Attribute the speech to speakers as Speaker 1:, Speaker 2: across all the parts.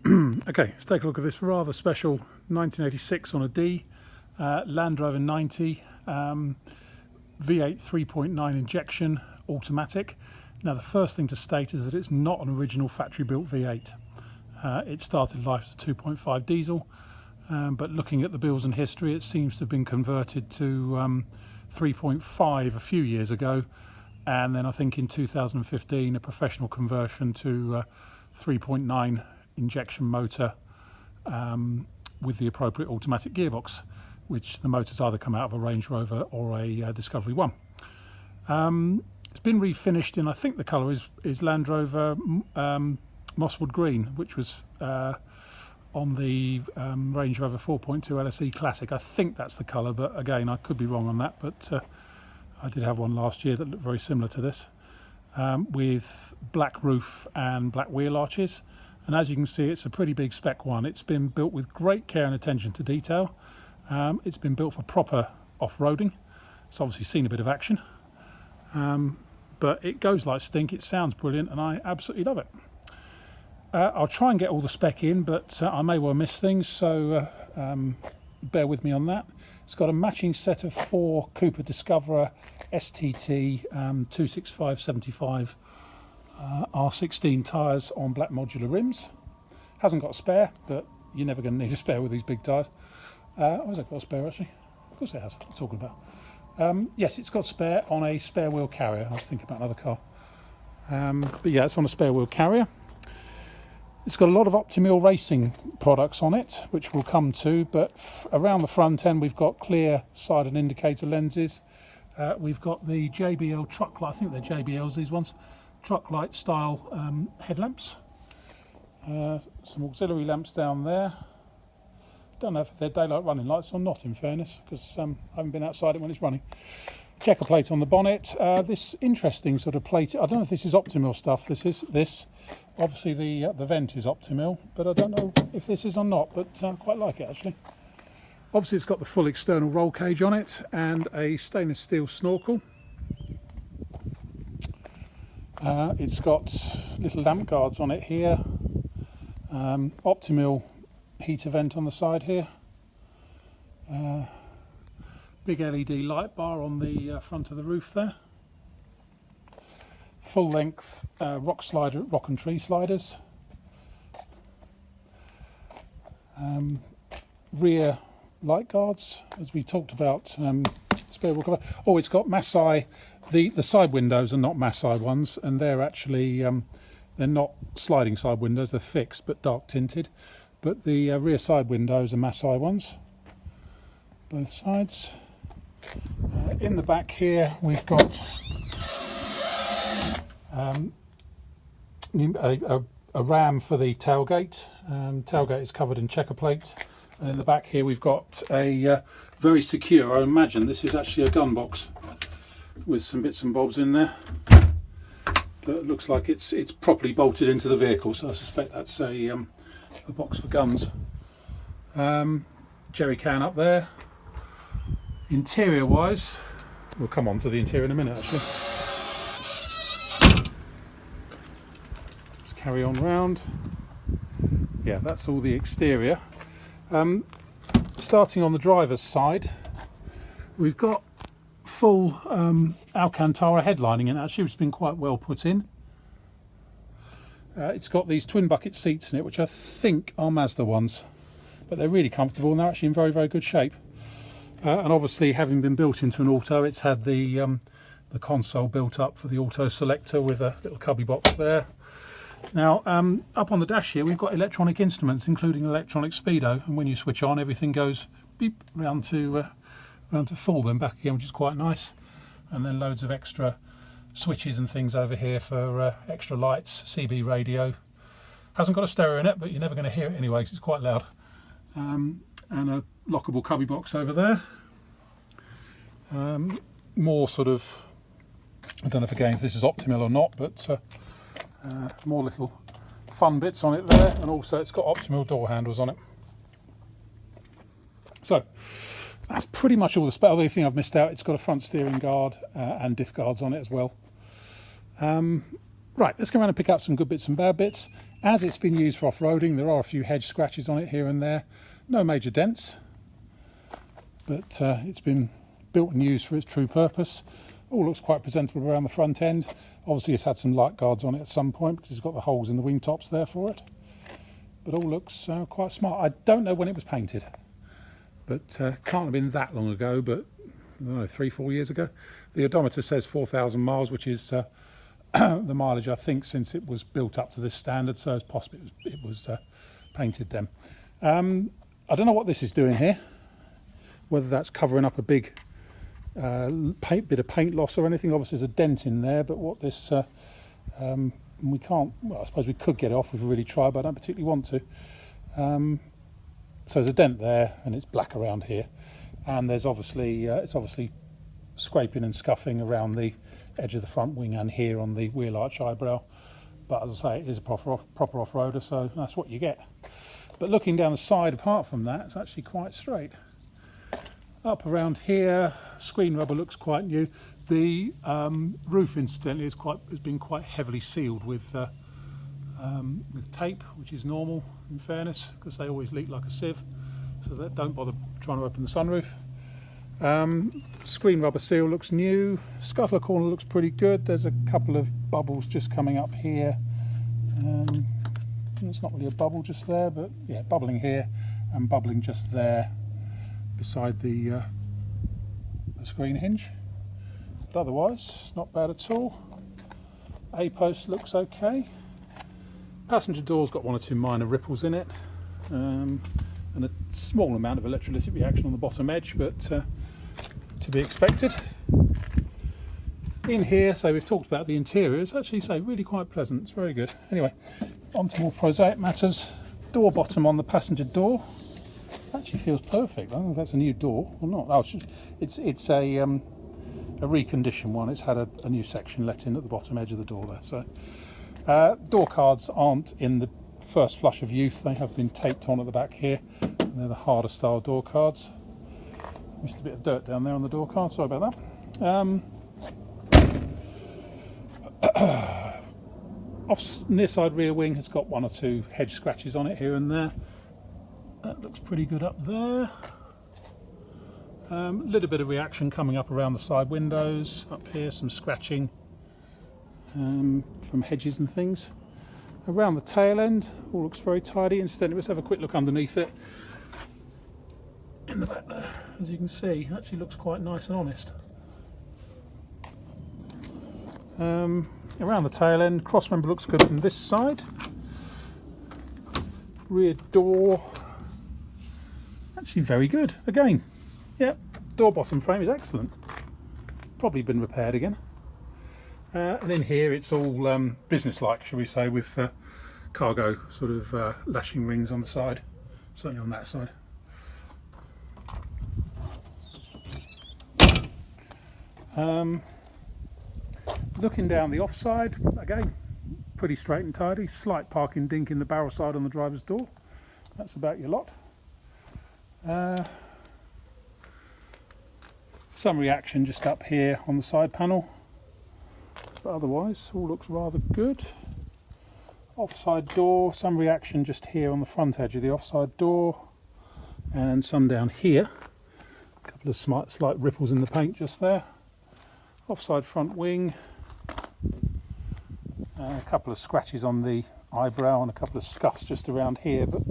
Speaker 1: Okay, let's take a look at this rather special 1986 on a D, Land Rover 90, V8 3.9 injection, automatic. Now the first thing to state is that it's not an original factory built V8. It started life as a 2.5 diesel, but looking at the bills and history, it seems to have been converted to 3.5 a few years ago, and then I think in 2015 a professional conversion to 3.9 injection motor with the appropriate automatic gearbox, which the motor's either come out of a Range Rover or a Discovery 1. It's been refinished in, I think the colour is Land Rover Mosswood Green, which was on the Range Rover 4.2 LSE Classic. I think that's the colour, but again I could be wrong on that, but I did have one last year that looked very similar to this, with black roof and black wheel arches. And as you can see, it's a pretty big spec one. It's been built with great care and attention to detail. It's been built for proper off-roading. It's obviously seen a bit of action, but it goes like stink. It sounds brilliant, and I absolutely love it. I'll try and get all the spec in, but I may well miss things, so bear with me on that. It's got a matching set of 4 Cooper Discoverer STT 265/75 R16 tyres on black modular rims. Hasn't got a spare, but you're never going to need a spare with these big tyres. Has it got a spare actually? Of course it has. What are you talking about? Yes, it's got spare on a spare wheel carrier. I was thinking about another car. But yeah, it's on a spare wheel carrier. It's got a lot of Optimil racing products on it, which we'll come to, but around the front end we've got clear side and indicator lenses. We've got the JBL truck light, I think they're JBLs, these ones, truck light style headlamps. Some auxiliary lamps down there. Don't know if they're daylight running lights or not, in fairness, because I haven't been outside it when it's running. Checker plate on the bonnet. This interesting sort of plate, I don't know if this is Optimil stuff. This. Obviously the vent is Optimil, but I don't know if this is or not, but I quite like it actually. Obviously it's got the full external roll cage on it and a stainless steel snorkel. It's got little lamp guards on it here. Optimil heater vent on the side here. Big LED light bar on the front of the roof there. Full length rock and tree sliders. Rear light guards, as we talked about. Spare wheel cover. Oh, it's got Masai. The side windows are not Masai ones, and they're actually they're not sliding side windows. They're fixed but dark tinted. But the rear side windows are Masai ones. Both sides. In the back here we've got a ram for the tailgate. Tailgate is covered in checker plate, and in the back here we've got a very secure, I imagine this is actually a gun box with some bits and bobs in there, but it looks like it's properly bolted into the vehicle, so I suspect that's a box for guns. Jerry can up there. Interior wise, we'll come on to the interior in a minute actually. Let's carry on round. Yeah, that's all the exterior. Starting on the driver's side, we've got full Alcantara headlining in it actually, which has been quite well put in. It's got these twin bucket seats in it, which I think are Mazda ones, but they're really comfortable and they're actually in very, very good shape. And obviously, having been built into an auto, it's had the console built up for the auto selector with a little cubby box there. Now, up on the dash here, we've got electronic instruments, including electronic speedo, and when you switch on, everything goes beep round to full, then back again, which is quite nice. And then loads of extra switches and things over here for extra lights, CB radio. Hasn't got a stereo in it, but you're never going to hear it anyway because it's quite loud. And a lockable cubby box over there. More sort of, I don't know if this is Optimil or not, but more little fun bits on it there, and also it's got Optimil door handles on it. So that's pretty much all the spec. The only thing I've missed out, it's got a front steering guard and diff guards on it as well. Right, let's go around and pick up some good bits and bad bits, As it's been used for off-roading, there are a few hedge scratches on it here and there. No major dents, but it's been built and used for its true purpose. All looks quite presentable around the front end. Obviously it's had some light guards on it at some point because it's got the holes in the wing tops there for it. But all looks quite smart. I don't know when it was painted, but can't have been that long ago, but I don't know, 3-4 years ago. The odometer says 4,000 miles, which is the mileage I think since it was built up to this standard, so it's possible it was painted then. I don't know what this is doing here, whether that's covering up a big bit of paint loss or anything. Obviously there's a dent in there, but what this we can't, well, I suppose we could get it off if we really try, but I don't particularly want to. So there's a dent there and it's black around here, and there's obviously it's obviously scraping and scuffing around the edge of the front wing and here on the wheel arch eyebrow, but as I say, it is a proper off-roader, so that's what you get. But looking down the side, apart from that, it's actually quite straight. Up around here, screen rubber looks quite new. The roof, incidentally, has been quite heavily sealed with tape, which is normal, in fairness, because they always leak like a sieve, so that don't bother trying to open the sunroof. Screen rubber seal looks new. Scuttler corner looks pretty good. There's a couple of bubbles just coming up here. It's not really a bubble just there, but yeah, bubbling here and bubbling just there beside the screen hinge. But otherwise, not bad at all. A-post looks okay. Passenger door's got 1 or 2 minor ripples in it, and a small amount of electrolytic reaction on the bottom edge, but to be expected. In here, so we've talked about the interior, it's actually really quite pleasant, it's very good. Anyway, on to more prosaic matters. Door bottom on the passenger door actually feels perfect. I don't know if that's a new door or not. Oh, it's a reconditioned one. It's had a new section let in at the bottom edge of the door there. So door cards aren't in the first flush of youth. They have been taped on at the back here, and they're the harder style door cards. Missed a bit of dirt down there on the door card, sorry about that. Near side rear wing has got 1 or 2 hedge scratches on it here and there. That looks pretty good up there. Little bit of reaction coming up around the side windows. Up here, some scratching from hedges and things. Around the tail end, all looks very tidy. Incidentally, let's have a quick look underneath it. In the back there, as you can see, actually looks quite nice and honest. Around the tail end, cross member looks good from this side. Rear door, actually very good. Again, yeah, door bottom frame is excellent. Probably been repaired again. And in here it's all business-like, shall we say, with cargo sort of lashing rings on the side, certainly on that side. Looking down the offside, again, pretty straight and tidy. Slight parking dink in the barrel side on the driver's door. That's about your lot. Some reaction just up here on the side panel, but otherwise all looks rather good. Offside door, some reaction just here on the front edge of the offside door, and some down here. A couple of slight ripples in the paint just there. Offside front wing, a couple of scratches on the eyebrow and a couple of scuffs just around here, but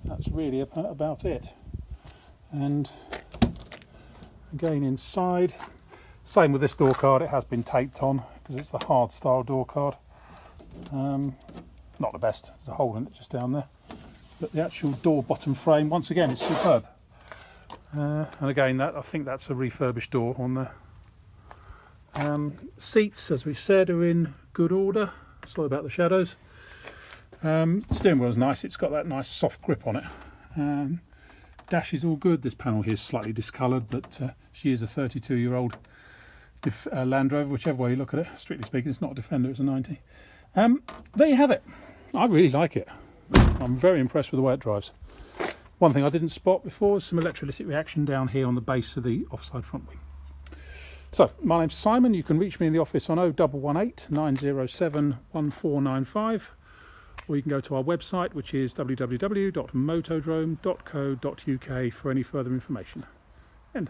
Speaker 1: that's really about it. And again inside, same with this door card, it has been taped on because it's the hard style door card. Not the best, there's a hole in it just down there, but the actual door bottom frame, once again, is superb. And again, I think that's a refurbished door on there. Seats, as we said, are in good order. Sorry about the shadows. Steering wheel is nice, it's got that nice soft grip on it. Dash is all good. This panel here is slightly discoloured, but she is a 32-year-old Land Rover, whichever way you look at it. Strictly speaking, it's not a Defender, it's a 90. There you have it. I really like it. I'm very impressed with the way it drives. One thing I didn't spot before was some electrolytic reaction down here on the base of the offside front wing. So, my name's Simon. You can reach me in the office on 0118 907 1495, or you can go to our website, which is www.motodrome.co.uk for any further information. End.